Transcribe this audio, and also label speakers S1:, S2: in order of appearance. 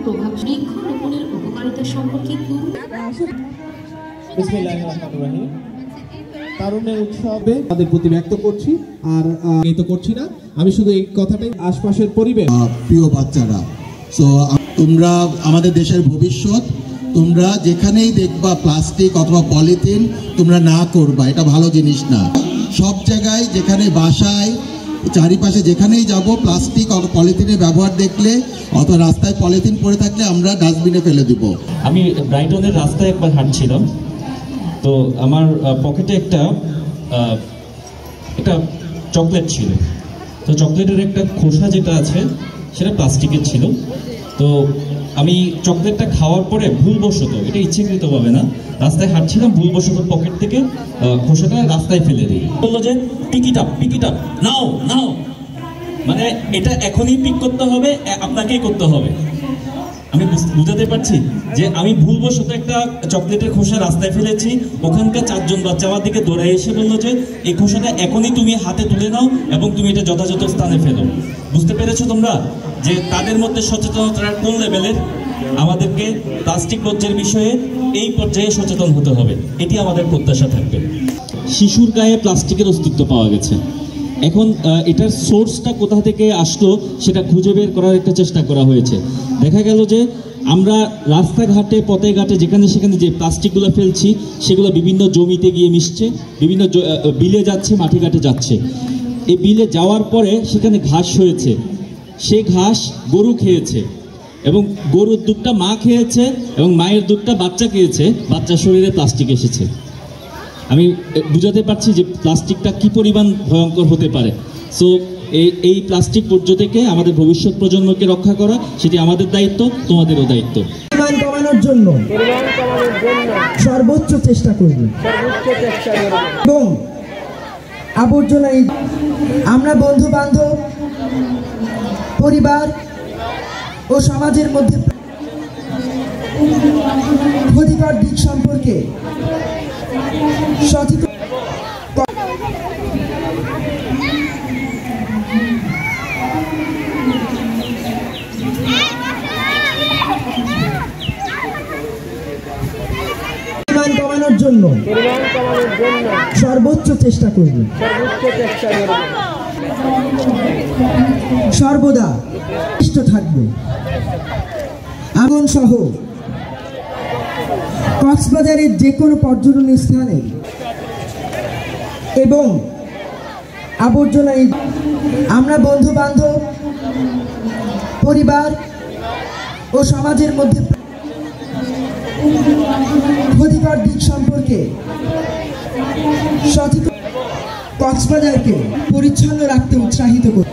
S1: প্রভাব বৃক্ষরোপণের উপকারিতা সম্পর্কে
S2: বিসমিল্লাহির রহমানির রহিম। তারুণ্যের উৎসবে তাদের প্রতি ব্যক্ত করছি, আর এই তো করছি না, আমি শুধু এই কথাটাই আশপাশের পরিবেশ।
S3: প্রিয় বাচ্চারা, সো তোমরা আমাদের দেশের ভবিষ্যৎ। তোমরা যেখানেই দেখবা প্লাস্টিক অথবা পলিথিন তোমরা না করবা, এটা ভালো জিনিস না। সব জায়গায় যেখানে বাসায় চারিপাশে যেখানেই যাব প্লাস্টিক অথবা পলিথিনের ব্যবহার দেখলে অথবা রাস্তায় পলিথিন পড়ে থাকলে আমরা ডাস্টবিনে ফেলে দিব।
S4: আমি ব্রাইটনের রাস্তায় একবার হাঁটছিলাম, তো আমার পকেটে একটা চকলেট ছিল। তো চকলেটের একটা খোসা যেটা আছে সেটা প্লাস্টিকের ছিল। তো আমি চকলেটটা খাওয়ার পরে ভুলবশত, এটা ইচ্ছাকৃতভাবে না, রাস্তায় হাঁটছিলাম, ভুলবশত পকেট থেকে খোসাটা রাস্তায় ফেলে দিই। বললো যে পিক ইট আপ নাও নাও, মানে এটা এখনই পিক করতে হবে, আপনাকেই করতে হবে। আমি বুঝাতে পারছি যে আমি ভুলবশত একটা চকলেটের খোসা রাস্তায় ফেলেছি। ওখানকার 4 জন বাচ্চা আমার দিকে দৌড়ে এসে বললো যে এই খোসাটা এখনই তুমি হাতে তুলে নাও এবং তুমি এটা যথাযথ স্থানে ফেলো। বুঝতে পেরেছো তোমরা যে তাদের মধ্যে সচেতনতা কোন লেভেলের? আমাদেরকে প্লাস্টিক বর্জ্যের বিষয়ে এই পর্যায়ে সচেতন হতে হবে, এটি আমাদের প্রত্যাশা থাকবে। শিশুর গায়ে প্লাস্টিকের অস্তিত্ব পাওয়া গেছে। এখন এটার সোর্সটা কোথা থেকে আসলো সেটা খুঁজে বের করার একটা চেষ্টা করা হয়েছে। দেখা গেল যে আমরা রাস্তাঘাটে পথে ঘাটে যেখানে সেখানে যে প্লাস্টিকগুলো ফেলছি সেগুলো বিভিন্ন জমিতে গিয়ে মিশছে, বিভিন্ন বিলে যাচ্ছে, মাঠে ঘাটে যাচ্ছে। এই বিলে যাওয়ার পরে সেখানে ঘাস হয়েছে, সে ঘাস গরু খেয়েছে এবং গরুর দুধটা মা খেয়েছে এবং মায়ের দুধটা বাচ্চা খেয়েছে, বাচ্চার শরীরে প্লাস্টিক এসেছে। আমি বুঝাতে পারছি যে প্লাস্টিকটা কি পরিমাণ ভয়ঙ্কর হতে পারে। সো এই প্লাস্টিক বর্জ্য থেকে আমাদের ভবিষ্যৎ প্রজন্মকে রক্ষা করা সেটি আমাদের দায়িত্ব, তোমাদেরও দায়িত্ব।
S5: পরিমাণ কমানোর জন্য সর্বোচ্চ চেষ্টা করব এবং আবর্জনায় আমরা বন্ধু বান্ধব, পরিবার ও সমাজের মধ্যে ক্ষতিকর দিক সম্পর্কে সচেতন কমানোর জন্য সর্বোচ্চ চেষ্টা করব, সর্বদা নিষ্ঠ থাকব। আগুন সহ কক্সবাজারের যে কোনো পর্যটন স্থানে এবং আবর্জনায় আমরা বন্ধু বান্ধব, পরিবার ও সমাজের মধ্যে ক্ষতিকর দিক সম্পর্কে সচেতন কক্সবাজারকে পরিচ্ছন্ন রাখতে উৎসাহিত করি।